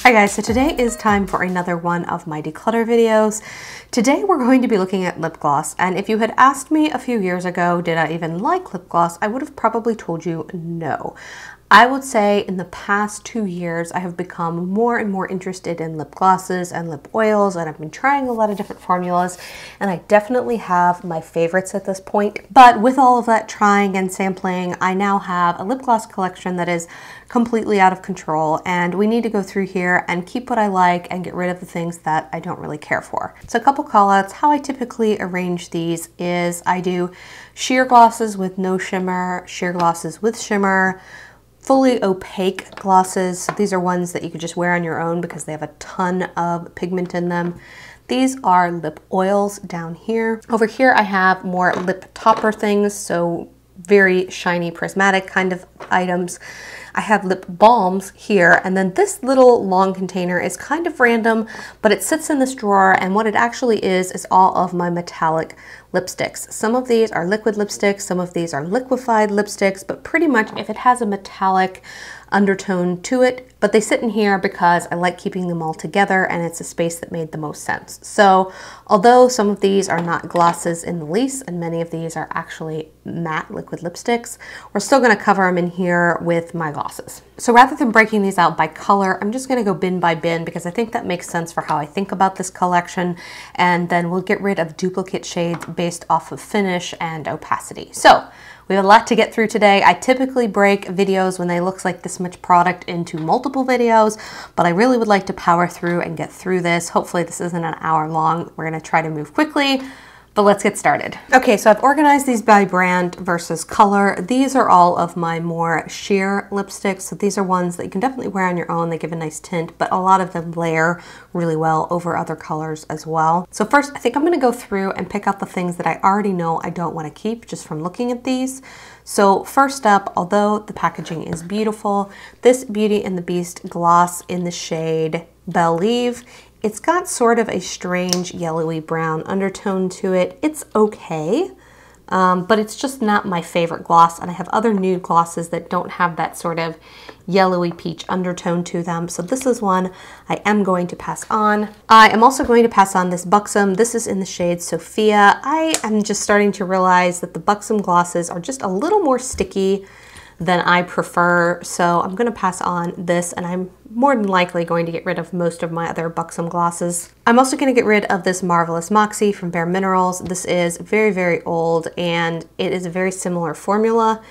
Hi guys, so today is time for another one of my declutter videos. Today we're going to be looking at lip gloss, and if you had asked me a few years ago, did I even like lip gloss, I would have probably told you no. I would say in the past 2 years, I have become more and more interested in lip glosses and lip oils, and I've been trying a lot of different formulas, and I definitely have my favorites at this point. But with all of that trying and sampling, I now have a lip gloss collection that is completely out of control, and we need to go through here and keep what I like and get rid of the things that I don't really care for. So a couple call outs. How I typically arrange these is I do sheer glosses with no shimmer, sheer glosses with shimmer, fully opaque glosses. So these are ones that you could just wear on your own because they have a ton of pigment in them. These are lip oils down here. Over here I have more lip topper things, so very shiny prismatic kind of items. I have lip balms here, and then this little long container is kind of random, but it sits in this drawer, and what it actually is all of my metallic lipsticks. Some of these are liquid lipsticks, some of these are liquefied lipsticks, but pretty much if it has a metallic undertone to it, but they sit in here because I like keeping them all together and it's a space that made the most sense. So although some of these are not glosses in the least and many of these are actually matte liquid lipsticks, we're still going to cover them in here with my glosses. So rather than breaking these out by color, I'm just going to go bin by bin because I think that makes sense for how I think about this collection, and then we'll get rid of duplicate shades based off of finish and opacity. So we have a lot to get through today. I typically break videos when they look like this much product into multiple videos, but I really would like to power through and get through this. Hopefully this isn't an hour long. We're gonna try to move quickly, but let's get started. Okay, so I've organized these by brand versus color. These are all of my more sheer lipsticks. So these are ones that you can definitely wear on your own. They give a nice tint, but a lot of them layer really well over other colors as well. So first, I think I'm gonna go through and pick out the things that I already know I don't wanna keep just from looking at these. So first up, although the packaging is beautiful, this Beauty and the Beast gloss in the shade Believe, it's got sort of a strange yellowy brown undertone to it. It's okay, but it's just not my favorite gloss, and I have other nude glosses that don't have that sort of yellowy peach undertone to them. So this is one I am going to pass on. I am also going to pass on this Buxom. This is in the shade Sophia. I am just starting to realize that the Buxom glosses are just a little more sticky than I prefer, so I'm going to pass on this, and I'm more than likely going to get rid of most of my other Buxom glosses. I'm also going to get rid of this Marvelous Moxie from Bare Minerals. This is very, very old, and it is a very similar formula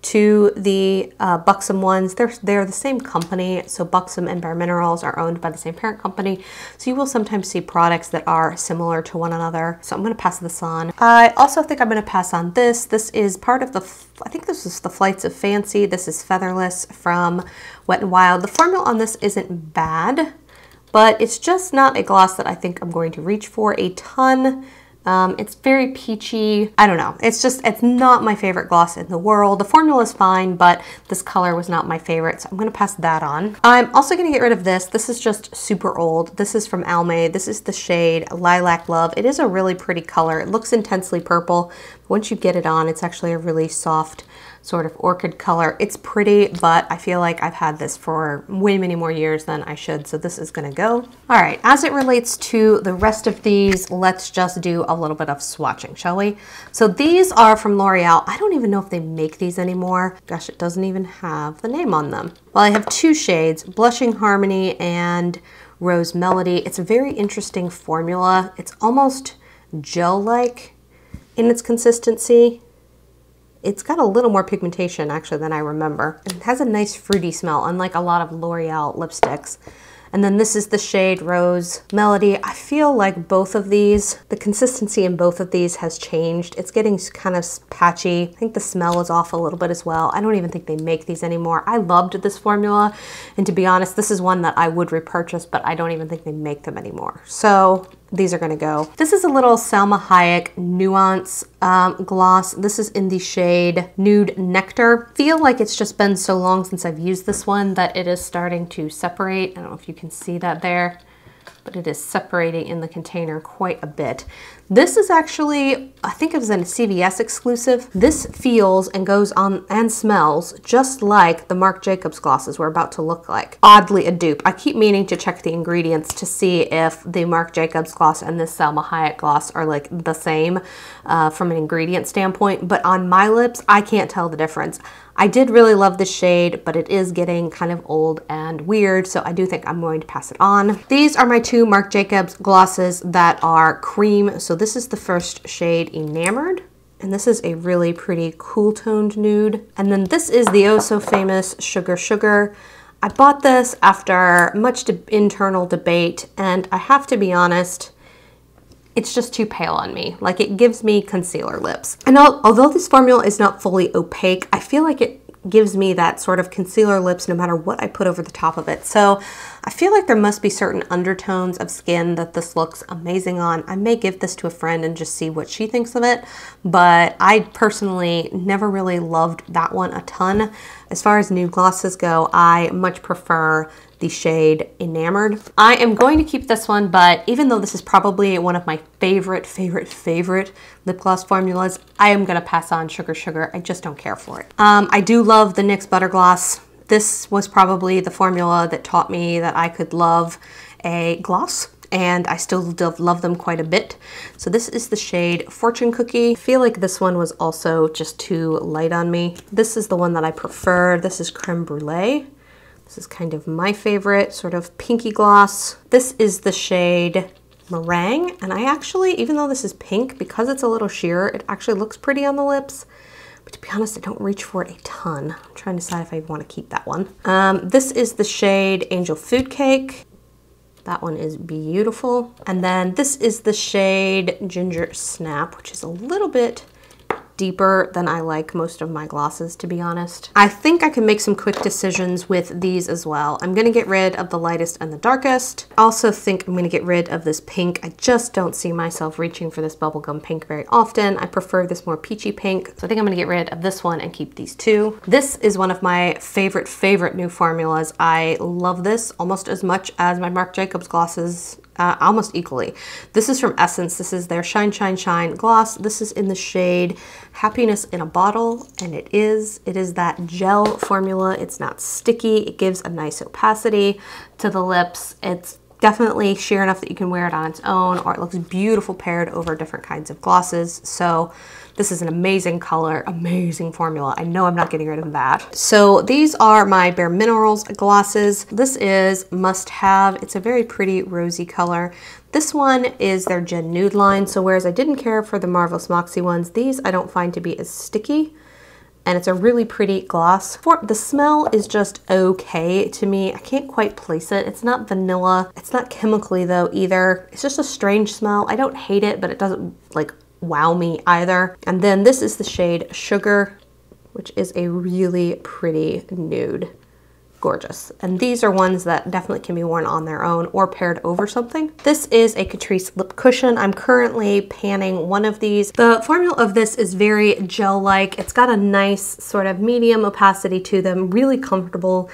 to the Buxom ones. They're the same company, so Buxom and Bare Minerals are owned by the same parent company, so you will sometimes see products that are similar to one another. So I'm going to pass this on. I also think I'm going to pass on this. This is part of the, I think this is the Flights of Fancy. This is Featherless from Wet n Wild. The formula on this isn't bad, but it's just not a gloss that I think I'm going to reach for a ton. It's very peachy. I don't know. It's not my favorite gloss in the world. The formula is fine, but this color was not my favorite, so I'm going to pass that on. I'm also going to get rid of this. This is just super old. This is from Almay. This is the shade Lilac Love. It is a really pretty color. It looks intensely purple. Once you get it on, it's actually a really soft sort of orchid color. It's pretty, but I feel like I've had this for way many more years than I should, so this is gonna go. All right, as it relates to the rest of these, let's just do a little bit of swatching, shall we? So these are from L'Oreal. I don't even know if they make these anymore. Gosh, it doesn't even have the name on them. Well, I have two shades, Blushing Harmony and Rose Melody. It's a very interesting formula. It's almost gel-like in its consistency. It's got a little more pigmentation actually than I remember. It has a nice fruity smell, unlike a lot of L'Oreal lipsticks. And then this is the shade Rose Melody. I feel like both of these, the consistency in both of these has changed. It's getting kind of patchy. I think the smell is off a little bit as well. I don't even think they make these anymore. I loved this formula, and to be honest, this is one that I would repurchase, but I don't even think they make them anymore. So these are gonna go. This is a little Salma Hayek Nuance gloss. This is in the shade Nude Nectar. Feel like it's just been so long since I've used this one that it is starting to separate. I don't know if you can see that there, but it is separating in the container quite a bit. This is actually, I think it was a CVS exclusive. This feels and goes on and smells just like the Marc Jacobs glosses we're about to look like. Oddly a dupe. I keep meaning to check the ingredients to see if the Marc Jacobs gloss and this Salma Hayek gloss are like the same from an ingredient standpoint, but on my lips, I can't tell the difference. I did really love this shade, but it is getting kind of old and weird, so I do think I'm going to pass it on. These are my two Marc Jacobs glosses that are cream. So this is the first shade, Enamored, and this is a really pretty cool toned nude. And then this is the oh so famous Sugar Sugar. I bought this after much internal debate, and I have to be honest, it's just too pale on me. Like, it gives me concealer lips. And although this formula is not fully opaque, I feel like it gives me that sort of concealer lips no matter what I put over the top of it. So I feel like there must be certain undertones of skin that this looks amazing on. I may give this to a friend and just see what she thinks of it, but I personally never really loved that one a ton. As far as nude glosses go, I much prefer the shade Enamored. I am going to keep this one, but even though this is probably one of my favorite lip gloss formulas, I am gonna pass on Sugar Sugar. I just don't care for it. I do love the NYX Butter Gloss. This was probably the formula that taught me that I could love a gloss, and I still love them quite a bit. So this is the shade Fortune Cookie. I feel like this one was also just too light on me. This is the one that I prefer. This is Creme Brulee. This is kind of my favorite, sort of pinky gloss. This is the shade Meringue, and I actually, even though this is pink, because it's a little sheer, it actually looks pretty on the lips. But to be honest, I don't reach for it a ton. I'm trying to decide if I want to keep that one. This is the shade Angel Food Cake. That one is beautiful. And then this is the shade Ginger Snap, which is a little bit deeper than I like most of my glosses, to be honest. I think I can make some quick decisions with these as well. I'm gonna get rid of the lightest and the darkest. I also think I'm gonna get rid of this pink. I just don't see myself reaching for this bubblegum pink very often. I prefer this more peachy pink. So I think I'm gonna get rid of this one and keep these two. This is one of my favorite new formulas. I love this almost as much as my Marc Jacobs glosses. Almost equally. This is from Essence. This is their Shine Shine Shine gloss. This is in the shade Happiness in a Bottle, and it is that gel formula. It's not sticky. It gives a nice opacity to the lips. It's definitely sheer enough that you can wear it on its own, or it looks beautiful paired over different kinds of glosses. So this is an amazing color, amazing formula. I know I'm not getting rid of that. So these are my Bare Minerals glosses. This is Must Have. It's a very pretty rosy color. This one is their Gen Nude line. So whereas I didn't care for the Marvelous Moxie ones, these I don't find to be as sticky. And it's a really pretty gloss. The smell is just okay to me. I can't quite place it. It's not vanilla. It's not chemically though either. It's just a strange smell. I don't hate it, but it doesn't like wow me either. And then this is the shade Sugar, which is a really pretty nude. Gorgeous. And these are ones that definitely can be worn on their own or paired over something. This is a Catrice lip cushion. I'm currently panning one of these. The formula of this is very gel-like. It's got a nice sort of medium opacity to them, really comfortable,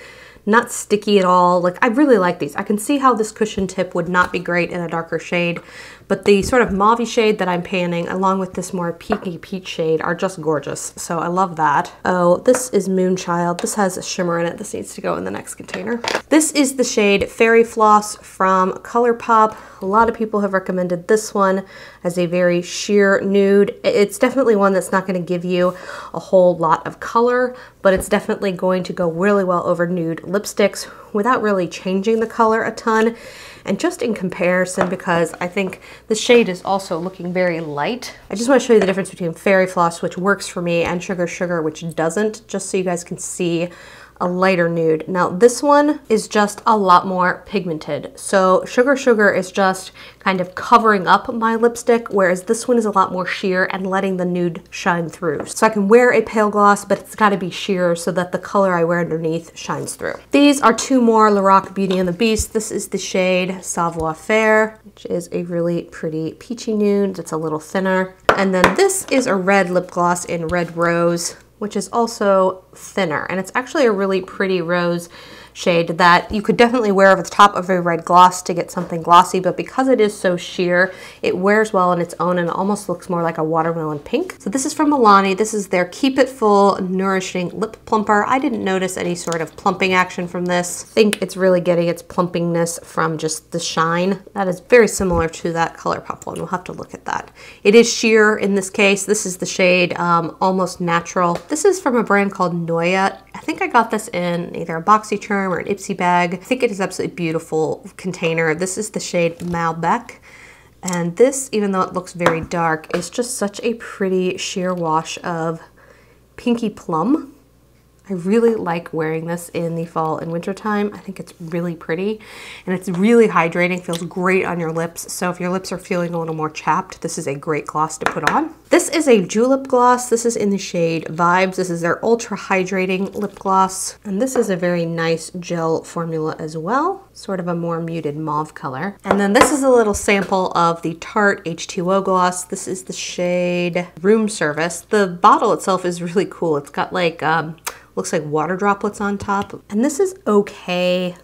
not sticky at all. Like, I really like these. I can see how this cushion tip would not be great in a darker shade, but the sort of mauve shade that I'm panning along with this more peaky peach shade are just gorgeous. So I love that. Oh, this is Moonchild. This has a shimmer in it. This needs to go in the next container. This is the shade Fairy Floss from ColourPop. A lot of people have recommended this one as a very sheer nude. It's definitely one that's not going to give you a whole lot of color, but it's definitely going to go really well over nude lipsticks without really changing the color a ton. And just in comparison, because I think the shade is also looking very light, I just want to show you the difference between Fairy Floss, which works for me, and Sugar Sugar, which doesn't, just so you guys can see a lighter nude. Now this one is just a lot more pigmented. So Sugar Sugar is just kind of covering up my lipstick, whereas this one is a lot more sheer and letting the nude shine through. So I can wear a pale gloss, but it's got to be sheer so that the color I wear underneath shines through. These are two more Lorac Beauty and the Beast. This is the shade Savoir Faire, which is a really pretty peachy nude that's a little thinner. And then this is a red lip gloss in Red Rose, which is also thinner, and it's actually a really pretty rose. shade that you could definitely wear over the top of a red gloss to get something glossy, but because it is so sheer, it wears well on its own and it almost looks more like a watermelon pink. So this is from Milani. This is their Keep It Full Nourishing Lip Plumper. I didn't notice any sort of plumping action from this. I think it's really getting its plumpingness from just the shine. That is very similar to that ColourPop one. We'll have to look at that. It is sheer in this case. This is the shade Almost Natural. This is from a brand called Noya. I think I got this in either a BoxyCharm or an Ipsy bag. I think it is absolutely beautiful container. This is the shade Malbec. And this, even though it looks very dark, is just such a pretty sheer wash of pinky plum. I really like wearing this in the fall and winter time. I think it's really pretty and it's really hydrating, feels great on your lips. So if your lips are feeling a little more chapped, this is a great gloss to put on. This is a julep gloss. This is in the shade Vibes. This is their ultra hydrating lip gloss. And this is a very nice gel formula as well. Sort of a more muted mauve color. And then this is a little sample of the Tarte H2O gloss. This is the shade Room Service. The bottle itself is really cool. It's got like, looks like water droplets on top. And this is okay.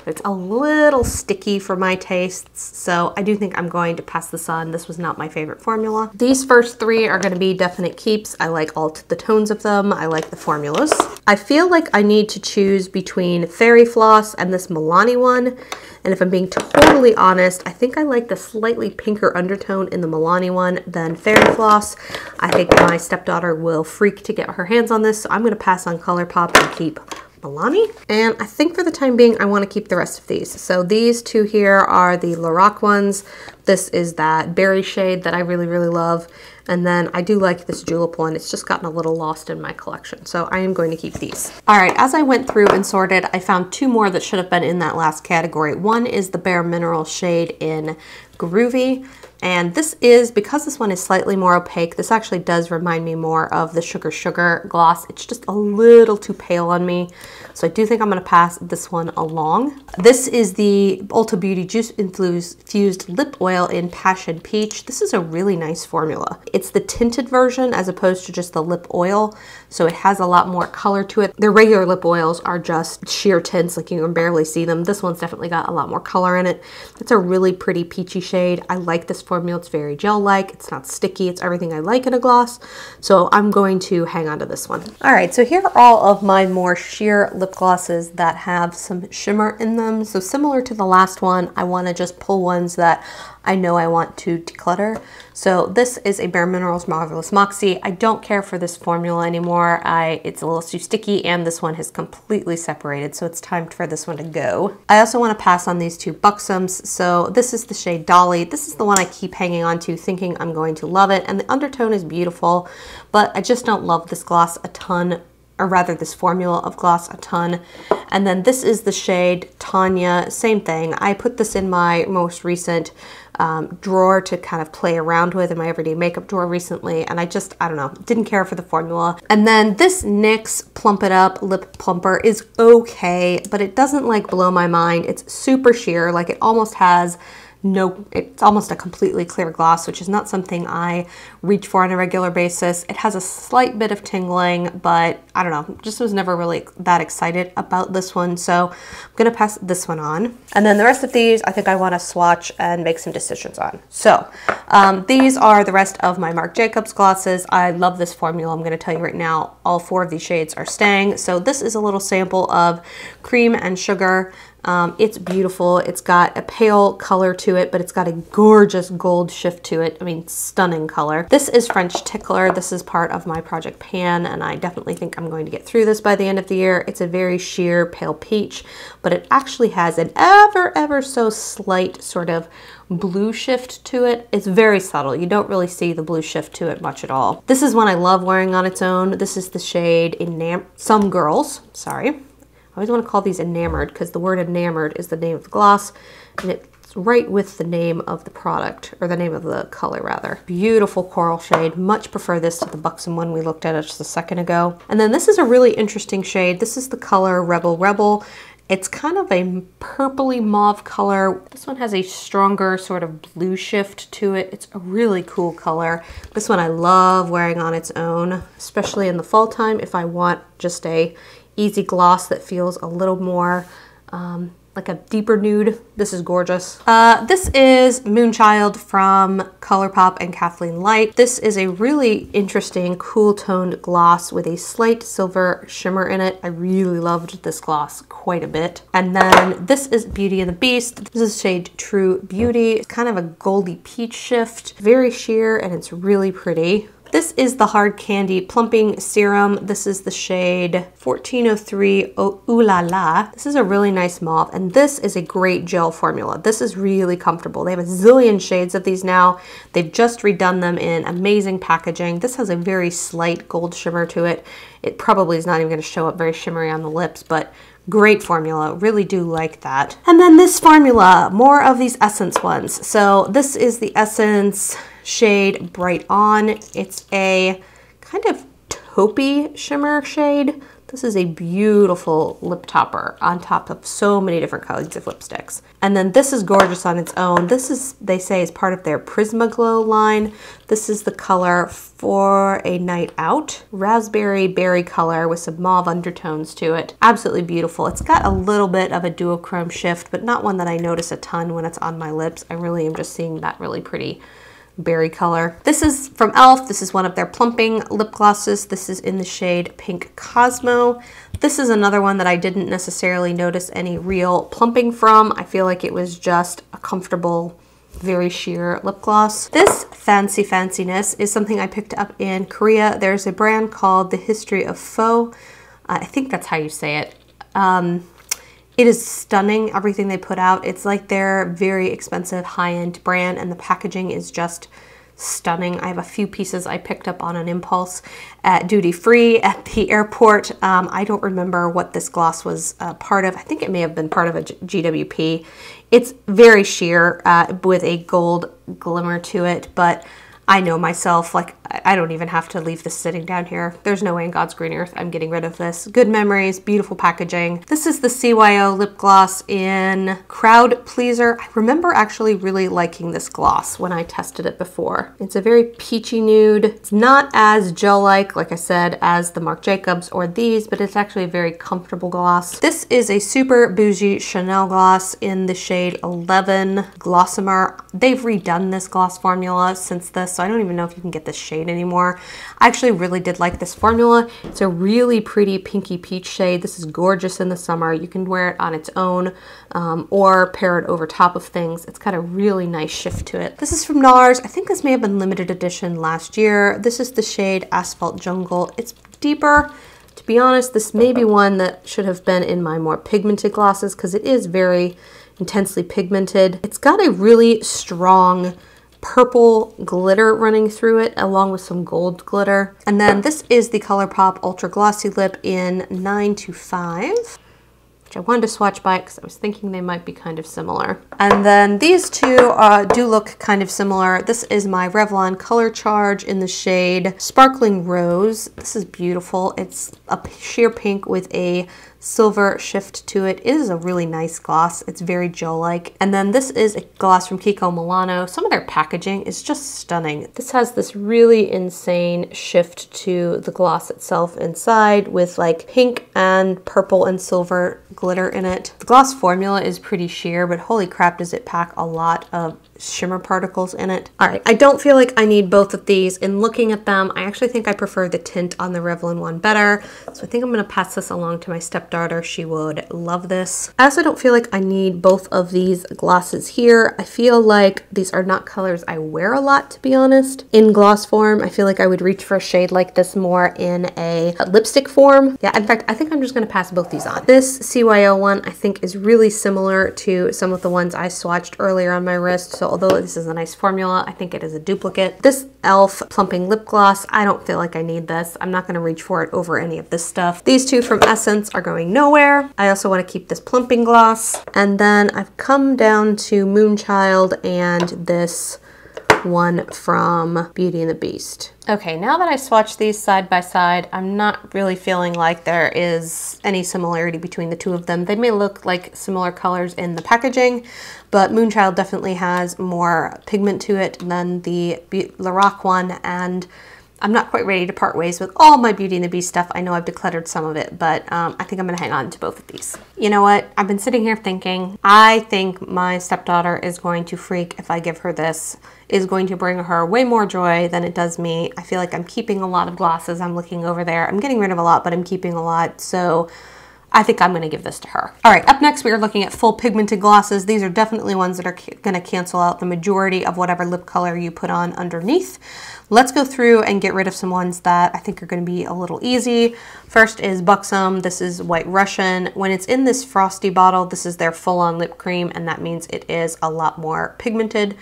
It's a little sticky for my tastes, so I do think I'm going to pass this on. This was not my favorite formula. These first three are going to be definite keeps. I like all the tones of them. I like the formulas. I feel like I need to choose between Fairy Floss and this Milani one. And if I'm being totally honest, I think I like the slightly pinker undertone in the Milani one than Fairy Floss. I think my stepdaughter will freak to get her hands on this, so I'm going to pass on ColourPop and keep Milani. And I think for the time being, I want to keep the rest of these. So these two here are the Lorac ones. This is that berry shade that I really, really love. And then I do like this julep one. It's just gotten a little lost in my collection. So I am going to keep these. All right, as I went through and sorted, I found two more that should have been in that last category. One is the Bare Mineral shade in Groovy. And this is, because this one is slightly more opaque, this actually does remind me more of the Sugar Sugar gloss. It's just a little too pale on me. So I do think I'm gonna pass this one along. This is the Ulta Beauty Juice Infused Lip Oil in Passion Peach. This is a really nice formula. It's the tinted version as opposed to just the lip oil. So it has a lot more color to it. Their regular lip oils are just sheer tints, like you can barely see them. This one's definitely got a lot more color in it. It's a really pretty peachy shade. I like this formula. It's very gel-like. It's not sticky. It's everything I like in a gloss. So I'm going to hang on to this one. All right, so here are all of my more sheer lip glosses that have some shimmer in them. So similar to the last one, I want to just pull ones that I know I want to declutter. So this is a Bare Minerals Marvelous Moxie. I don't care for this formula anymore. It's a little too sticky and this one has completely separated, so it's time for this one to go. I also want to pass on these two Buxoms. So this is the shade Dolly. This is the one I keep hanging on to thinking I'm going to love it, and the undertone is beautiful, but I just don't love this gloss a ton, or rather this formula of gloss a ton. And then this is the shade Tanya, same thing. I put this in my most recent drawer to kind of play around with in my everyday makeup drawer recently, and I don't know, didn't care for the formula. And then this NYX Plump It Up Lip Plumper is okay, but it doesn't like blow my mind. It's super sheer, like it almost has it's almost a completely clear gloss, which is not something I reach for on a regular basis. It has a slight bit of tingling, but I don't know, just was never really that excited about this one. So I'm gonna pass this one on. And then the rest of these, I think I wanna swatch and make some decisions on. So these are the rest of my Marc Jacobs glosses. I love this formula. I'm gonna tell you right now, all four of these shades are staying. So this is a little sample of Cream and Sugar. It's beautiful. It's got a pale color to it, but it's got a gorgeous gold shift to it. I mean, stunning color. This is French Tickler. This is part of my Project Pan, and I definitely think I'm going to get through this by the end of the year. It's a very sheer pale peach, but it actually has an ever so slight sort of blue shift to it. It's very subtle. You don't really see the blue shift to it much at all. This is one I love wearing on its own. This is the shade Some Girls, sorry. I always want to call these Enamored because the word Enamored is the name of the gloss, and it's right with the name of the product, or the name of the color rather. Beautiful coral shade. Much prefer this to the Buxom one we looked at just a second ago. And then this is a really interesting shade. This is the color Rebel Rebel. It's kind of a purpley mauve color. This one has a stronger sort of blue shift to it. It's a really cool color. This one I love wearing on its own, especially in the fall time if I want just a easy gloss that feels a little more like a deeper nude. This is gorgeous. This is Moonchild from ColourPop and Kathleen Light. This is a really interesting cool toned gloss with a slight silver shimmer in it. I really loved this gloss quite a bit. And then this is Beauty and the Beast. This is shade True Beauty. It's kind of a goldy peach shift, very sheer, and it's really pretty. This is the Hard Candy Plumping Serum. This is the shade 1403 Ooh La La. This is a really nice mauve, and this is a great gel formula. This is really comfortable. They have a zillion shades of these now. They've just redone them in amazing packaging. This has a very slight gold shimmer to it. It probably is not even going to show up very shimmery on the lips, but great formula, really do like that. And then this formula, more of these Essence ones. So this is the Essence shade Bright On. It's a kind of taupey shimmer shade. This is a beautiful lip topper on top of so many different kinds of lipsticks. And then this is gorgeous on its own. This is, they say, is part of their Prisma Glow line. This is the color For a Night Out. Raspberry berry color with some mauve undertones to it. Absolutely beautiful. It's got a little bit of a duochrome shift, but not one that I notice a ton when it's on my lips. I really am just seeing that really pretty berry color. This is from e.l.f. This is one of their plumping lip glosses. This is in the shade Pink Cosmo. This is another one that I didn't necessarily notice any real plumping from. I feel like it was just a comfortable, very sheer lip gloss. This Fancy Fanciness is something I picked up in Korea. There's a brand called The History of Faux. I think that's how you say it. It is stunning, everything they put out. It's like their very expensive high-end brand, and the packaging is just stunning. I have a few pieces I picked up on an impulse at duty free at the airport. I don't remember what this gloss was part of. I think it may have been part of a GWP. It's very sheer with a gold glimmer to it, but I know myself, like, I don't even have to leave this sitting down here. There's no way in God's green earth I'm getting rid of this. Good memories, beautiful packaging. This is the CYO lip gloss in Crowd Pleaser. I remember actually really liking this gloss when I tested it before. It's a very peachy nude. It's not as gel-like, like I said, as the Marc Jacobs or these, but it's actually a very comfortable gloss. This is a super bougie Chanel gloss in the shade 11 Glossomer. They've redone this gloss formula since this, so I don't even know if you can get this shade anymore. I actually really did like this formula. It's a really pretty pinky peach shade. This is gorgeous in the summer. You can wear it on its own or pair it over top of things. It's got a really nice shift to it. This is from NARS. I think this may have been limited edition last year. This is the shade Asphalt Jungle. It's deeper. To be honest, this may be one that should have been in my more pigmented glosses because it is very intensely pigmented. It's got a really strong purple glitter running through it along with some gold glitter. And then this is the ColourPop Ultra Glossy Lip in 925, which I wanted to swatch by because I was thinking they might be kind of similar. And then these two do look kind of similar. This is my Revlon Color Charge in the shade Sparkling Rose. This is beautiful. It's a sheer pink with a silver shift to it. It is a really nice gloss. It's very gel-like. And then this is a gloss from Kiko Milano. Some of their packaging is just stunning. This has this really insane shift to the gloss itself inside with like pink and purple and silver glitter in it. The gloss formula is pretty sheer, but holy crap does it pack a lot of shimmer particles in it. All right, I don't feel like I need both of these. In looking at them, I actually think I prefer the tint on the Revlon one better. So I think I'm gonna pass this along to my stepdaughter. She would love this. I also don't feel like I need both of these glosses here. I feel like these are not colors I wear a lot, to be honest. In gloss form, I feel like I would reach for a shade like this more in a lipstick form. Yeah, in fact, I think I'm just gonna pass both these on. This CYO one I think is really similar to some of the ones I swatched earlier on my wrist. So although this is a nice formula, I think it is a duplicate. This e.l.f. Plumping Lip Gloss, I don't feel like I need this. I'm not gonna reach for it over any of this stuff. These two from Essence are going nowhere. I also wanna keep this plumping gloss. And then I've come down to Moonchild and this one from Beauty and the Beast. Okay, now that I swatched these side by side, I'm not really feeling like there is any similarity between the two of them. They may look like similar colors in the packaging, but Moonchild definitely has more pigment to it than the Lorac one, and I'm not quite ready to part ways with all my Beauty and the Beast stuff. I know I've decluttered some of it, but I think I'm gonna hang on to both of these. You know what? I've been sitting here thinking, I think my stepdaughter is going to freak if I give her this. Is going to bring her way more joy than it does me. I feel like I'm keeping a lot of glosses. I'm looking over there. I'm getting rid of a lot, but I'm keeping a lot. So I think I'm gonna give this to her. All right, up next we are looking at full pigmented glosses. These are definitely ones that are gonna cancel out the majority of whatever lip color you put on underneath. Let's go through and get rid of some ones that I think are gonna be a little easy. First is Buxom. This is White Russian. When it's in this frosty bottle, this is their full-on lip cream, and that means it is a lot more pigmented.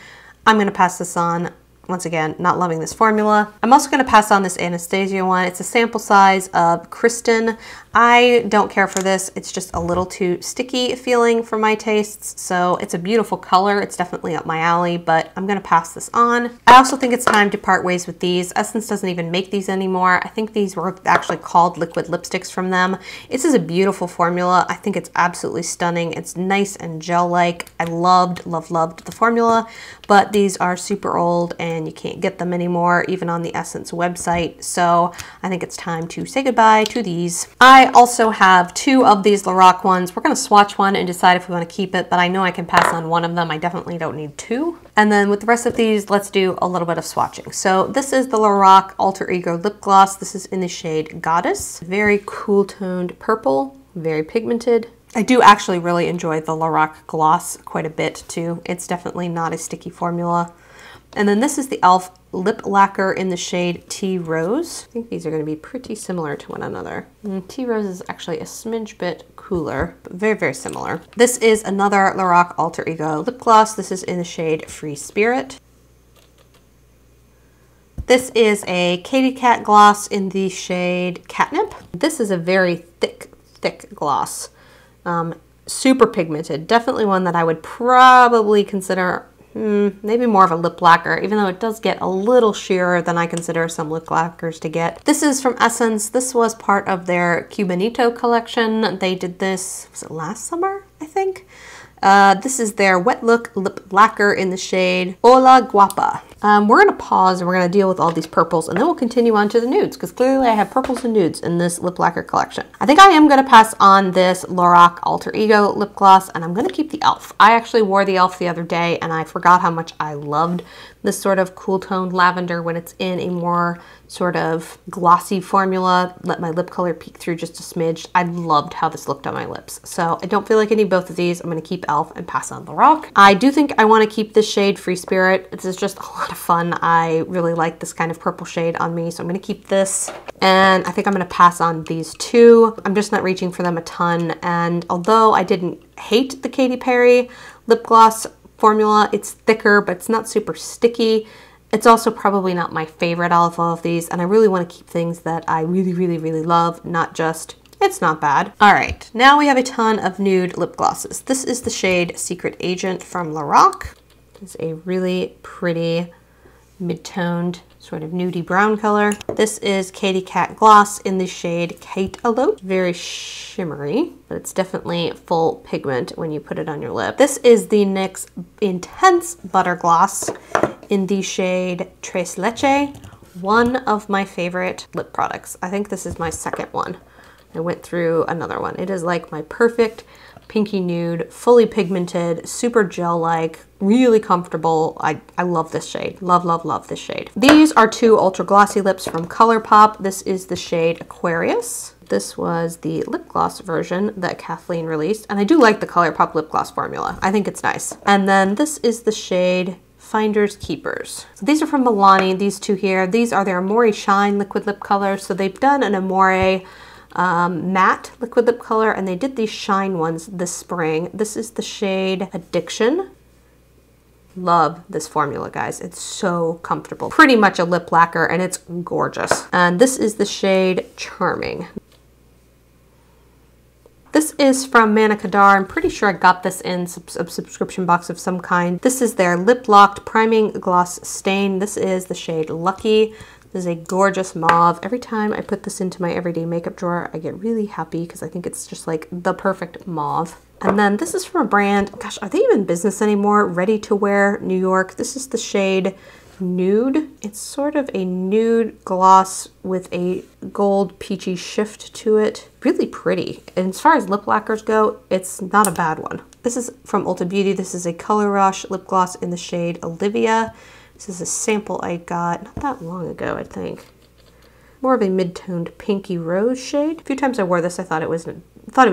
I'm gonna pass this on. Once again, not loving this formula. I'm also gonna pass on this Anastasia one. It's a sample size of Kristen. I don't care for this. It's just a little too sticky feeling for my tastes. So it's a beautiful color. It's definitely up my alley, but I'm gonna pass this on. I also think it's time to part ways with these. Essence doesn't even make these anymore. I think these were actually called liquid lipsticks from them. This is a beautiful formula. I think it's absolutely stunning. It's nice and gel-like. I loved the formula, but these are super old and you can't get them anymore, even on the Essence website. So I think it's time to say goodbye to these. I also have two of these Lorac ones. We're gonna swatch one and decide if we wanna keep it, but I know I can pass on one of them. I definitely don't need two. And then with the rest of these, let's do a little bit of swatching. So this is the Lorac Alter Ego Lip Gloss. This is in the shade Goddess. Very cool toned purple, very pigmented. I do actually really enjoy the Lorac gloss quite a bit too. It's definitely not a sticky formula. And then this is the e.l.f. Lip Lacquer in the shade Tea Rose. I think these are going to be pretty similar to one another. Tea Rose is actually a smidge bit cooler, but very, very similar. This is another Lorac Alter Ego lip gloss. This is in the shade Free Spirit. This is a Katy Kat gloss in the shade Catnip. This is a very thick gloss. Super pigmented. Definitely one that I would probably consider maybe more of a lip lacquer, even though it does get a little sheerer than I consider some lip lacquers to get. This is from Essence. This was part of their Cubanito collection. They did this, was it last summer, I think? This is their Wet Look Lip Lacquer in the shade Hola Guapa. We're gonna pause and we're gonna deal with all these purples and then we'll continue on to the nudes because clearly I have purples and nudes in this lip lacquer collection. I think I am gonna pass on this Lorac Alter Ego lip gloss and I'm gonna keep the e.l.f. I actually wore the e.l.f. the other day and I forgot how much I loved this sort of cool toned lavender when it's in a more sort of glossy formula. Let my lip color peek through just a smidge. I loved how this looked on my lips. So I don't feel like I need both of these. I'm gonna keep e.l.f. and pass on Lorac. I do think I wanna keep this shade Free Spirit. This is just a lot of fun. I really like this kind of purple shade on me. So I'm gonna keep this. And I think I'm gonna pass on these two. I'm just not reaching for them a ton. And although I didn't hate the Katy Perry lip gloss formula, it's thicker, but it's not super sticky. It's also probably not my favorite out of all of these, and I really want to keep things that I really love, not just, it's not bad. All right, now we have a ton of nude lip glosses. This is the shade Secret Agent from Lorac. It's a really pretty mid-toned sort of nudie brown color. This is Katy Kat Gloss in the shade Kate Aloe. Very shimmery, but it's definitely full pigment when you put it on your lip. This is the NYX Intense Butter Gloss in the shade Tres Leche. One of my favorite lip products. I think this is my second one. I went through another one. It is like my perfect pinky nude, fully pigmented, super gel-like, really comfortable. I love this shade. Love this shade. These are two ultra glossy lips from ColourPop. This is the shade Aquarius. This was the lip gloss version that Kathleen released, and I do like the ColourPop lip gloss formula. I think it's nice. And then this is the shade Finders Keepers. So these are from Milani, these two here. These are their Amore Shine liquid lip colors. So they've done an Amore matte liquid lip color, and they did these shine ones this spring. This is the shade Addiction. Love this formula, guys. It's so comfortable. Pretty much a lip lacquer, and it's gorgeous. And this is the shade Charming. This is from Kadar. I'm pretty sure I got this in a subscription box of some kind. This is their Lip Locked Priming Gloss Stain. This is the shade Lucky. This is a gorgeous mauve. Every time I put this into my everyday makeup drawer, I get really happy because I think it's just like the perfect mauve. And then this is from a brand, gosh, are they even in business anymore? Ready to Wear New York. This is the shade Nude. It's sort of a nude gloss with a gold peachy shift to it. Really pretty. And as far as lip lacquers go, it's not a bad one. This is from Ulta Beauty. This is a Color Rush lip gloss in the shade Olivia. This is a sample I got not that long ago, I think. More of a mid-toned pinky rose shade. A few times I wore this, I thought it was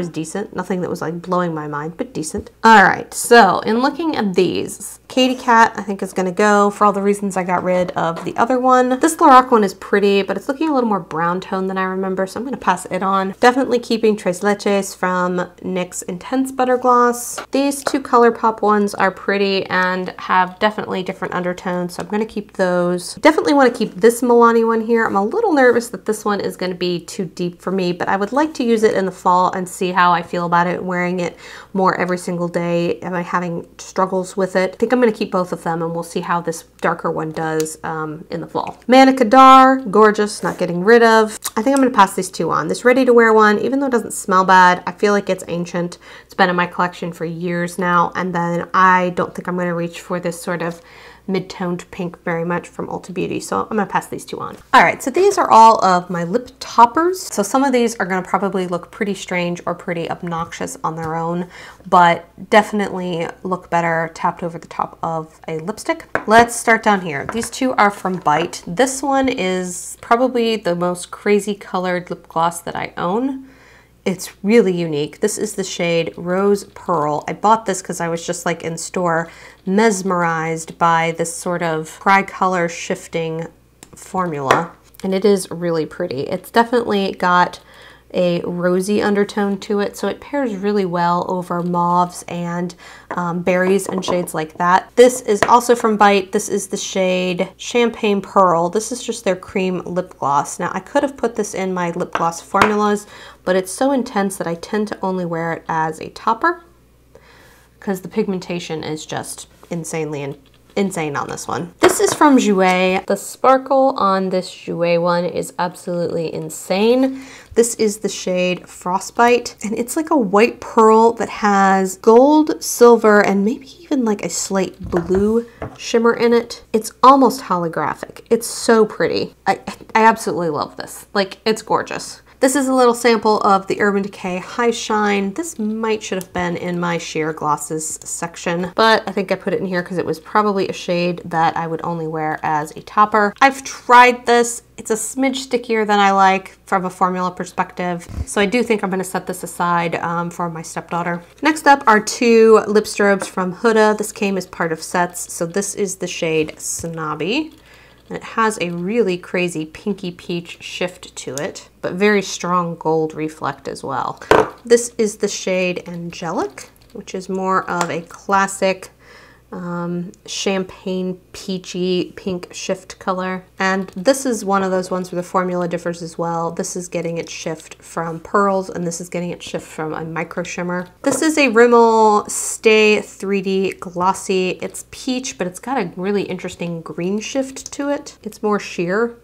decent. Nothing that was like blowing my mind, but decent. All right, so in looking at these, Katy Cat I think is gonna go for all the reasons I got rid of the other one. This Lorac one is pretty, but it's looking a little more brown tone than I remember, so I'm gonna pass it on. Definitely keeping Tres Leches from NYX Intense Butter Gloss. These two ColourPop ones are pretty and have definitely different undertones, so I'm gonna keep those. Definitely wanna keep this Milani one here. I'm a little nervous that this one is gonna be too deep for me, but I would like to use it in the fall and see how I feel about it, wearing it more every single day. Am I having struggles with it? I think I'm going to keep both of them and we'll see how this darker one does in the fall. Kadar, gorgeous, not getting rid of. I think I'm going to pass these two on. This Ready to Wear one, even though it doesn't smell bad, I feel like it's ancient. It's been in my collection for years now, and then I don't think I'm going to reach for this sort of mid-toned pink very much from Ulta Beauty, so I'm gonna pass these two on. All right, so these are all of my lip toppers. So some of these are gonna probably look pretty strange or pretty obnoxious on their own, but definitely look better tapped over the top of a lipstick. Let's start down here. These two are from Bite. This one is probably the most crazy colored lip gloss that I own. It's really unique. This is the shade Rose Pearl. I bought this because I was just like in store mesmerized by this sort of tri-color shifting formula. And it is really pretty. It's definitely got a rosy undertone to it, so it pairs really well over mauves and berries and shades like that. This is also from Bite. This is the shade Champagne Pearl. This is just their cream lip gloss. Now I could have put this in my lip gloss formulas, but it's so intense that I tend to only wear it as a topper because the pigmentation is just insane on this one. This is from Jouer. The sparkle on this Jouer one is absolutely insane. This is the shade Frostbite, and it's like a white pearl that has gold, silver, and maybe even like a slight blue shimmer in it. It's almost holographic. It's so pretty. I absolutely love this. Like, it's gorgeous. This is a little sample of the Urban Decay High Shine. This should have been in my sheer glosses section, but I think I put it in here because it was probably a shade that I would only wear as a topper. I've tried this. It's a smidge stickier than I like from a formula perspective, so I do think I'm going to set this aside for my stepdaughter. Next up are two lip strobes from Huda. This came as part of sets, so this is the shade Snobby. And it has a really crazy pinky peach shift to it, but very strong gold reflect as well. This is the shade Angelic, which is more of a classic champagne peachy pink shift color. And this is one of those ones where the formula differs as well. This is getting its shift from pearls, and this is getting its shift from a micro shimmer. This is a Rimmel Stay 3D Glossy. It's peach, but it's got a really interesting green shift to it. It's more sheer,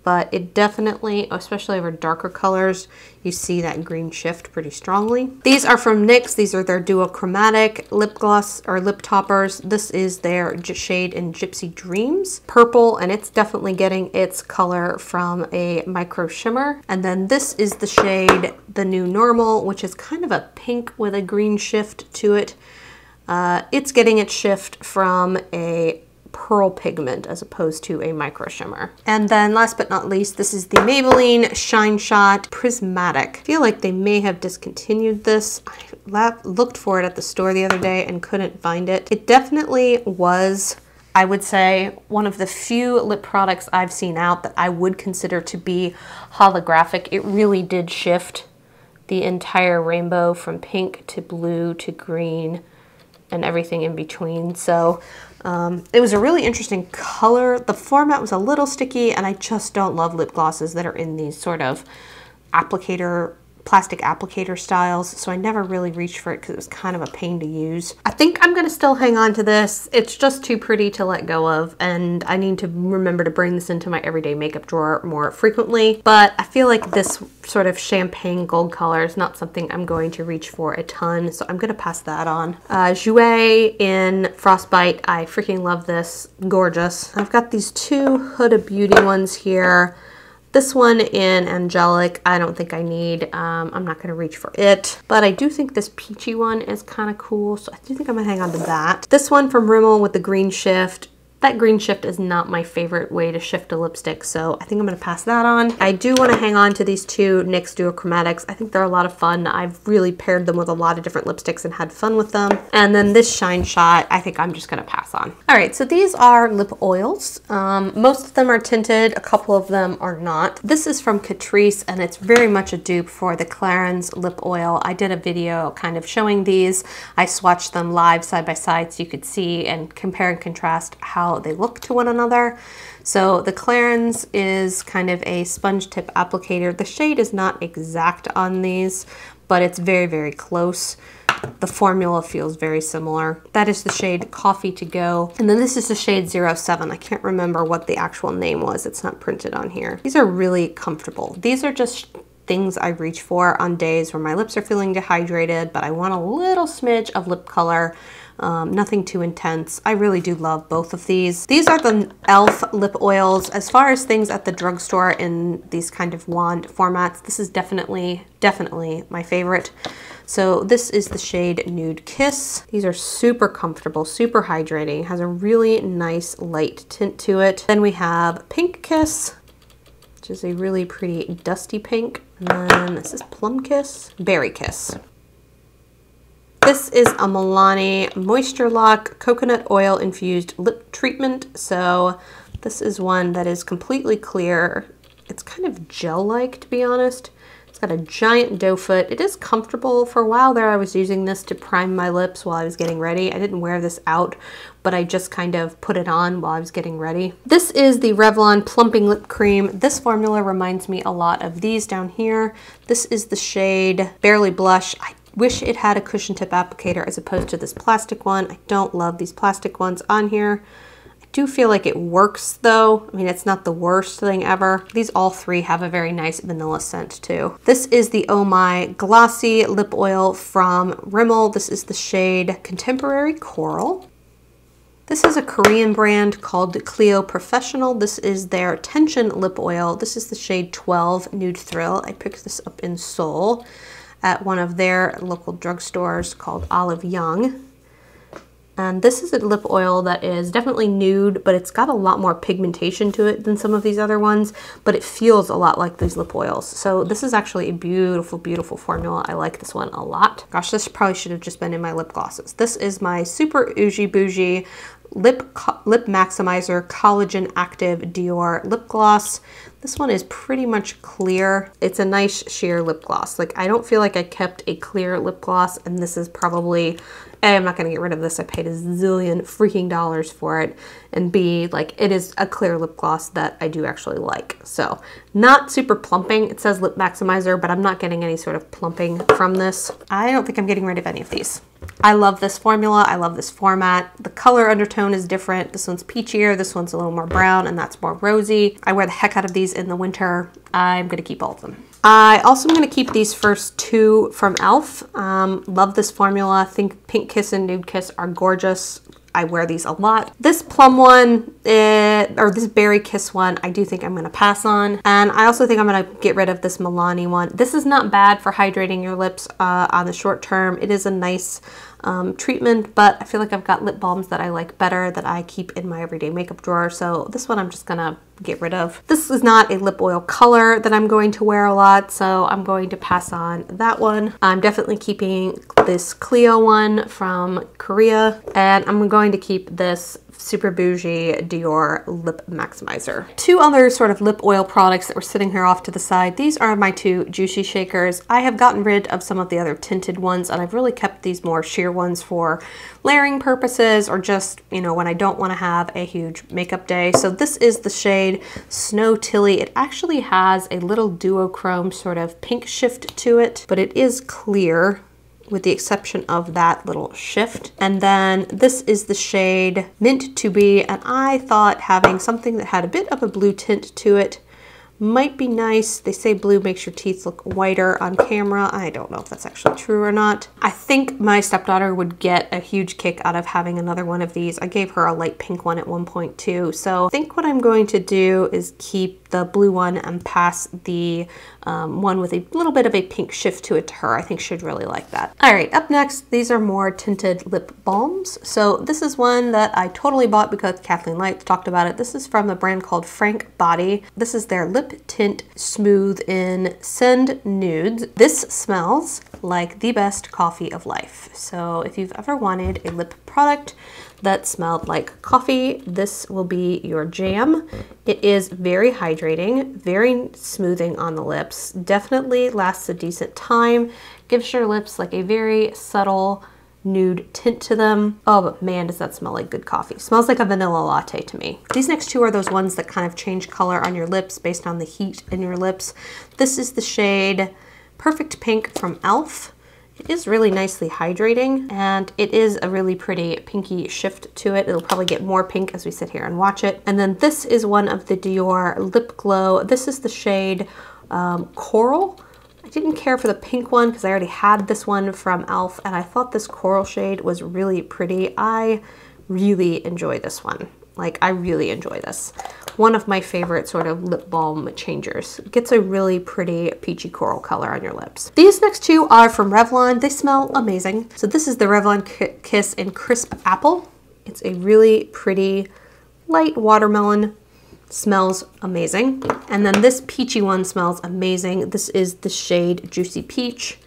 but it definitely, especially over darker colors, you see that green shift pretty strongly. These are from NYX. These are their duochromatic lip gloss or lip toppers. This is their shade in Gypsy Dreams Purple, and it's definitely getting its color from a micro shimmer. And then this is the shade The New Normal, which is kind of a pink with a green shift to it. It's getting its shift from a pearl pigment as opposed to a micro shimmer. And then last but not least, this is the Maybelline Shine Shot Prismatic. I feel like they may have discontinued this. I looked for it at the store the other day and couldn't find it. It definitely was, I would say, one of the few lip products I've seen out that I would consider to be holographic. It really did shift the entire rainbow from pink to blue to green and everything in between. So it was a really interesting color. The format was a little sticky, and I just don't love lip glosses that are in these sort of applicator plastic applicator styles, so I never really reached for it because it was kind of a pain to use. I think I'm gonna still hang on to this. It's just too pretty to let go of, and I need to remember to bring this into my everyday makeup drawer more frequently, but I feel like this sort of champagne gold color is not something I'm going to reach for a ton, so I'm gonna pass that on. Jouer in Frostbite, I freaking love this, gorgeous. I've got these two Huda Beauty ones here. This one in Angelic, I don't think I need. I'm not gonna reach for it, but I do think this peachy one is kind of cool, so I do think I'm gonna hang on to that. This one from Rimmel with the green shift. That green shift is not my favorite way to shift a lipstick, so I think I'm gonna pass that on. I do wanna hang on to these two NYX Duochromatics. I think they're a lot of fun. I've really paired them with a lot of different lipsticks and had fun with them. And then this Shine Shot, I think I'm just gonna pass on. All right, so these are lip oils. Most of them are tinted, a couple of them are not. This is from Catrice, and it's very much a dupe for the Clarins lip oil. I did a video kind of showing these. I swatched them live side by side so you could see and compare and contrast how they look to one another. So the Clarins is kind of a sponge tip applicator. The shade is not exact on these, but it's very, very close. The formula feels very similar. That is the shade Coffee to Go. And then this is the shade 07. I can't remember what the actual name was. It's not printed on here. These are really comfortable. These are just things I reach for on days where my lips are feeling dehydrated, but I want a little smidge of lip color. Nothing too intense. I really do love both of these. These are the e.l.f. lip oils. As far as things at the drugstore in these kind of wand formats, this is definitely my favorite. So this is the shade Nude Kiss. These are super comfortable, super hydrating, has a really nice light tint to it. Then we have Pink Kiss, which is a really pretty dusty pink. And then this is Plum Kiss, Berry Kiss. This is a Milani Moisture Lock Coconut Oil Infused Lip Treatment. So this is one that is completely clear. It's kind of gel-like, to be honest. It's got a giant doe foot. It is comfortable. For a while there, I was using this to prime my lips while I was getting ready. I didn't wear this out, but I just kind of put it on while I was getting ready. This is the Revlon Plumping Lip Cream. This formula reminds me a lot of these down here. This is the shade Barely Blush. I wish it had a cushion tip applicator as opposed to this plastic one. I don't love these plastic ones on here. I do feel like it works though. I mean, it's not the worst thing ever. These all three have a very nice vanilla scent too. This is the Oh My Glossy Lip Oil from Rimmel. This is the shade Contemporary Coral. This is a Korean brand called Clio Professional. This is their Tension Lip Oil. This is the shade 12 Nude Thrill. I picked this up in Seoul at one of their local drugstores called Olive Young. And this is a lip oil that is definitely nude, but it's got a lot more pigmentation to it than some of these other ones, but it feels a lot like these lip oils. So this is actually a beautiful, beautiful formula. I like this one a lot. Gosh, this probably should have just been in my lip glosses. This is my Super Ougie Bougie Lip Maximizer Collagen Active Dior Lip Gloss. This one is pretty much clear. It's a nice sheer lip gloss. Like, I don't feel like I kept a clear lip gloss, and this is probably, A, I'm not gonna get rid of this. I paid a zillion freaking dollars for it. And B, like, it is a clear lip gloss that I do actually like. So, not super plumping. It says Lip Maximizer, but I'm not getting any sort of plumping from this. I don't think I'm getting rid of any of these. I love this formula. I love this format. The color undertone is different. This one's peachier. This one's a little more brown, and that's more rosy. I wear the heck out of these in the winter. I'm gonna keep all of them. I also am going to keep these first two from e.l.f. Love this formula. I think Pink Kiss and Nude Kiss are gorgeous. I wear these a lot. This plum one, or this Berry Kiss one, I do think I'm going to pass on. And I also think I'm going to get rid of this Milani one. This is not bad for hydrating your lips on the short term. It is a nice treatment, but I feel like I've got lip balms that I like better that I keep in my everyday makeup drawer. So this one I'm just going to get rid of. This is not a lip oil color that I'm going to wear a lot, so I'm going to pass on that one. I'm definitely keeping this Clio one from Korea, and I'm going to keep this Super Bougie Dior Lip Maximizer. Two other sort of lip oil products that were sitting here off to the side. These are my two Juicy Shakers. I have gotten rid of some of the other tinted ones, and I've really kept these more sheer ones for layering purposes or just, you know, when I don't want to have a huge makeup day. So this is the shade Snow Tilly. It actually has a little duochrome sort of pink shift to it, but it is clear with the exception of that little shift. And then this is the shade Mint to Be, and I thought having something that had a bit of a blue tint to it might be nice. They say blue makes your teeth look whiter on camera. I don't know if that's actually true or not. I think my stepdaughter would get a huge kick out of having another one of these. I gave her a light pink one at one point too. So I think what I'm going to do is keep the blue one and pass the one with a little bit of a pink shift to it to her. I think she'd really like that. All right, up next, these are more tinted lip balms. So this is one that I totally bought because Kathleen Lights talked about it. This is from a brand called Frank Body. This is their Lip Tint Smooth in Send Nudes. This smells like the best coffee of life. So if you've ever wanted a lip product that smelled like coffee, this will be your jam. It is very hydrating, very smoothing on the lips, definitely lasts a decent time, gives your lips like a very subtle nude tint to them. Oh, but man, does that smell like good coffee. Smells like a vanilla latte to me. These next two are those ones that kind of change color on your lips based on the heat in your lips. This is the shade Perfect Pink from e.l.f. It is really nicely hydrating, and it is a really pretty pinky shift to it. It'll probably get more pink as we sit here and watch it. And then this is one of the Dior Lip Glow. This is the shade Coral. I didn't care for the pink one because I already had this one from e.l.f. and I thought this coral shade was really pretty. I really enjoy this one. Like, I really enjoy this. One of my favorite sort of lip balm changers. It gets a really pretty peachy coral color on your lips. These next two are from Revlon. They smell amazing. So this is the Revlon Kiss in Crisp Apple. It's a really pretty light watermelon. Smells amazing. And then this peachy one smells amazing. This is the shade Juicy Peach.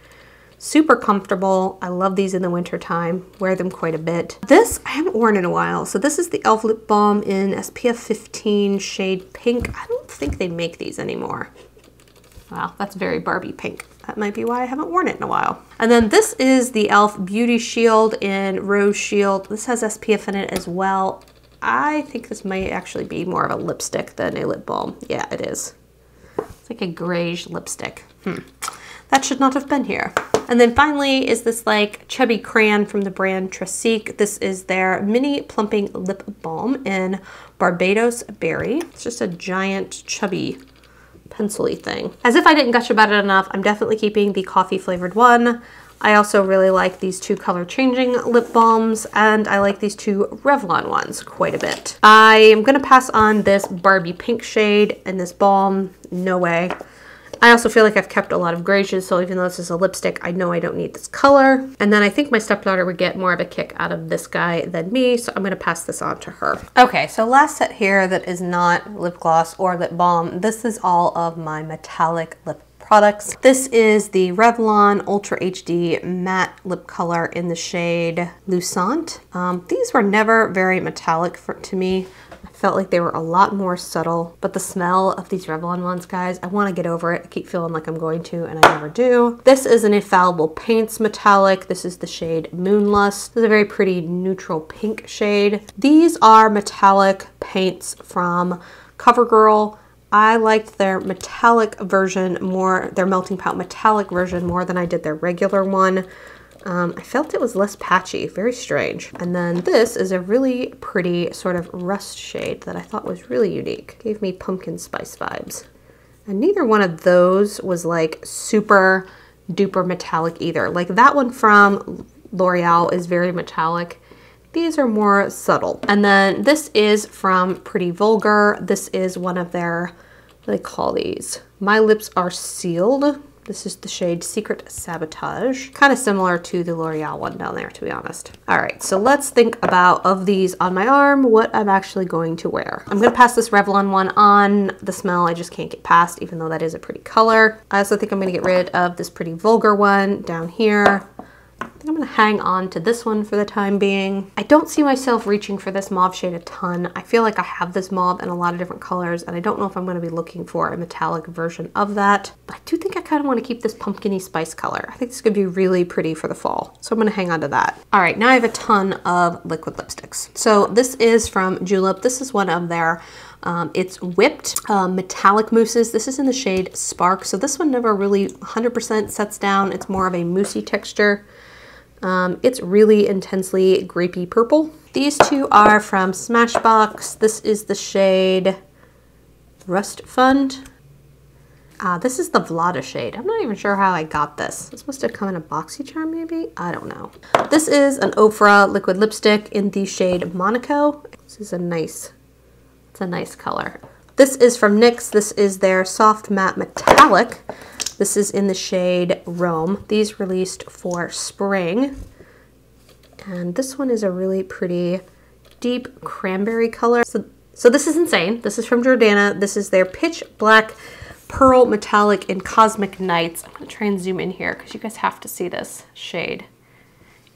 Super comfortable. I love these in the winter time. Wear them quite a bit. This I haven't worn in a while. So this is the e.l.f. lip balm in SPF 15 shade pink. I don't think they make these anymore. Wow, that's very Barbie pink. That might be why I haven't worn it in a while. And then this is the e.l.f. Beauty Shield in Rose Shield. This has SPF in it as well. I think this might actually be more of a lipstick than a lip balm. Yeah, it is. It's like a grayish lipstick. That should not have been here. And then finally is this like chubby crayon from the brand Tresique. This is their mini plumping lip balm in Barbados Berry. It's just a giant chubby pencil-y thing. As if I didn't gush about it enough, I'm definitely keeping the coffee flavored one. I also really like these two color changing lip balms, and I like these two Revlon ones quite a bit. I am gonna pass on this Barbie pink shade and this balm. No way. I also feel like I've kept a lot of grays, so even though this is a lipstick, I know I don't need this color. And then I think my stepdaughter would get more of a kick out of this guy than me, so I'm gonna pass this on to her. Okay, so last set here that is not lip gloss or lip balm. This is all of my metallic lip products. This is the Revlon Ultra HD Matte Lip Color in the shade Lucent. These were never very metallic to me. Felt like they were a lot more subtle, but the smell of these Revlon ones, guys, I want to get over it. I keep feeling like I'm going to, and I never do. This is an Infallible Paints metallic. This is the shade Moonlust. This is a very pretty neutral pink shade. These are metallic paints from CoverGirl. I liked their metallic version more, their melting pot metallic version more than I did their regular one. I felt it was less patchy, very strange. And then this is a really pretty sort of rust shade that I thought was really unique. Gave me pumpkin spice vibes. And neither one of those was like super duper metallic either. Like that one from L'Oreal is very metallic. These are more subtle. And then this is from Pretty Vulgar. This is one of their, what do they call these? My Lips Are Sealed. This is the shade Secret Sabotage. Kind of similar to the L'Oreal one down there, to be honest. All right, so let's think about, of these on my arm, what I'm actually going to wear. I'm gonna pass this Revlon one on. The smell I just can't get past, even though that is a pretty color. I also think I'm gonna get rid of this Pretty Vulgar one down here. think I'm gonna hang on to this one for the time being. I don't see myself reaching for this mauve shade a ton. I feel like I have this mauve in a lot of different colors, and I don't know if I'm gonna be looking for a metallic version of that. But I do think I kind of want to keep this pumpkin-y spice color. I think this could be really pretty for the fall. So I'm gonna hang on to that. All right, now I have a ton of liquid lipsticks. So this is from Julep. This is one of their it's whipped metallic mousses. This is in the shade Spark. So this one never really 100% sets down. It's more of a moussey texture. It's really intensely grapey purple. These two are from Smashbox. This is the shade Rust Fund. This is the Vlada shade. I'm not even sure how I got this. It's supposed to come in a BoxyCharm maybe? I don't know. This is an Ofra liquid lipstick in the shade Monaco. This is a nice color. This is from NYX. This is their Soft Matte Metallic. This is in the shade Rome. These released for spring. And this one is a really pretty deep cranberry color. So this is insane. This is from Jordana. This is their Pitch Black Pearl Metallic in Cosmic Nights. I'm gonna try and zoom in here because you guys have to see this shade.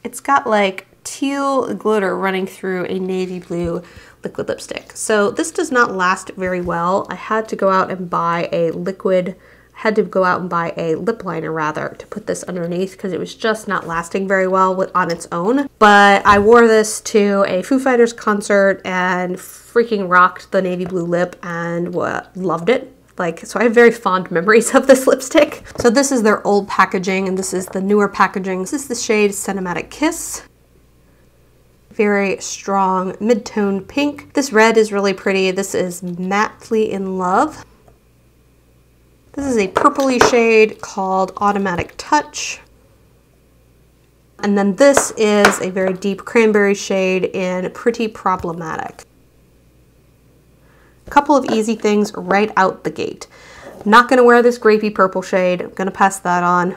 It's got like teal glitter running through a navy blue liquid lipstick. So this does not last very well. I had to go out and buy a lip liner rather to put this underneath because it was just not lasting very well on its own. But I wore this to a Foo Fighters concert and freaking rocked the navy blue lip and loved it. So I have very fond memories of this lipstick. So this is their old packaging and this is the newer packaging. This is the shade Cinematic Kiss. Very strong mid-tone pink. This red is really pretty. This is Madly in Love. This is a purpley shade called Automatic Touch. And then this is a very deep cranberry shade in Pretty Problematic. A couple of easy things right out the gate. Not gonna wear this grapey purple shade. I'm gonna pass that on.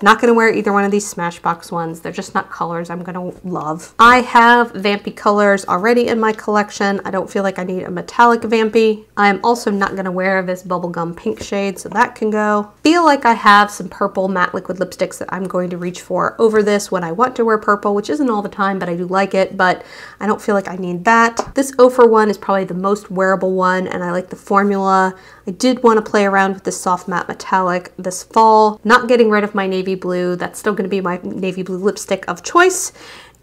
Not gonna wear either one of these Smashbox ones. They're just not colors I'm gonna love. I have vampy colors already in my collection. I don't feel like I need a metallic vampy. I'm also not gonna wear this bubblegum pink shade, so that can go. Feel like I have some purple matte liquid lipsticks that I'm going to reach for over this when I want to wear purple, which isn't all the time, but I do like it, but I don't feel like I need that. This Ofra one is probably the most wearable one, and I like the formula. I did want to play around with this soft matte metallic this fall. Not getting rid of my navy blue. That's still going to be my navy blue lipstick of choice.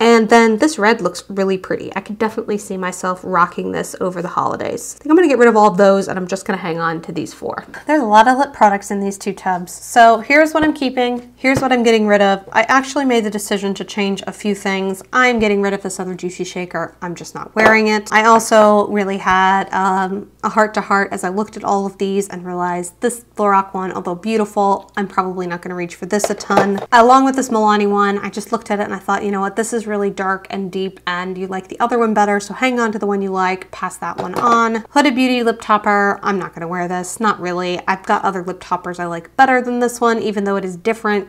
And then this red looks really pretty. I could definitely see myself rocking this over the holidays. I think I'm gonna get rid of all of those and I'm just gonna hang on to these four. There's a lot of lip products in these two tubs. So here's what I'm keeping. Here's what I'm getting rid of. I actually made the decision to change a few things. I'm getting rid of this other Juicy Shaker. I'm just not wearing it. I also really had a heart-to-heart as I looked at all of these and realized this Lorac one, although beautiful, I'm probably not gonna reach for this a ton. Along with this Milani one, I just looked at it and I thought, you know what, this is really dark and deep and you like the other one better, so hang on to the one you like, pass that one on. Huda Beauty lip topper, I'm not gonna wear this, not really. I've got other lip toppers I like better than this one, even though it is different.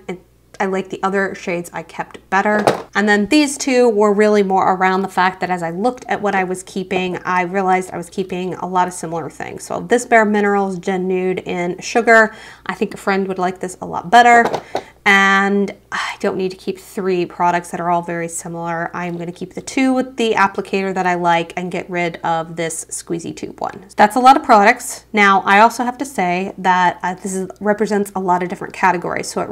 I like the other shades I kept better. And then these two were really more around the fact that as I looked at what I was keeping, I realized I was keeping a lot of similar things. So this Bare Minerals Gen Nude in Sugar, I think a friend would like this a lot better. And I don't need to keep 3 products that are all very similar. I'm going to keep the 2 with the applicator that I like and get rid of this squeezy tube one. That's a lot of products. Now, I also have to say that this represents a lot of different categories. So it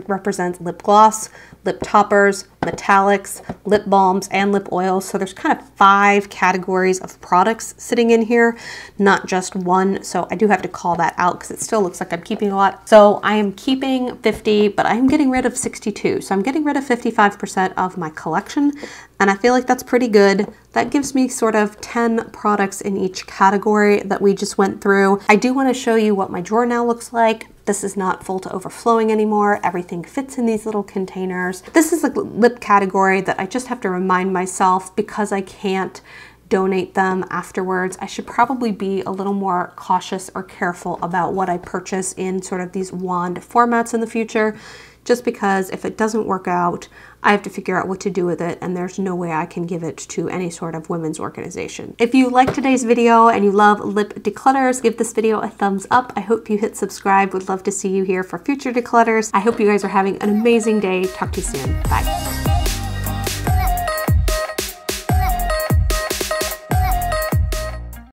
represents lip gloss, lip toppers, metallics, lip balms, and lip oils. So there's kind of 5 categories of products sitting in here, not just one. So I do have to call that out because it still looks like I'm keeping a lot. So I am keeping 50, but I'm getting rid of 62. So I'm getting rid of 55% of my collection. And I feel like that's pretty good. That gives me sort of 10 products in each category that we just went through. I do want to show you what my drawer now looks like. This is not full to overflowing anymore. Everything fits in these little containers. This is a lip category that I just have to remind myself, because I can't donate them afterwards, I should probably be a little more cautious or careful about what I purchase in sort of these wand formats in the future. just because if it doesn't work out, I have to figure out what to do with it, and there's no way I can give it to any sort of women's organization. If you liked today's video and you love lip declutters, give this video a thumbs up. I hope you hit subscribe. Would love to see you here for future declutters. I hope you guys are having an amazing day. Talk to you soon. Bye.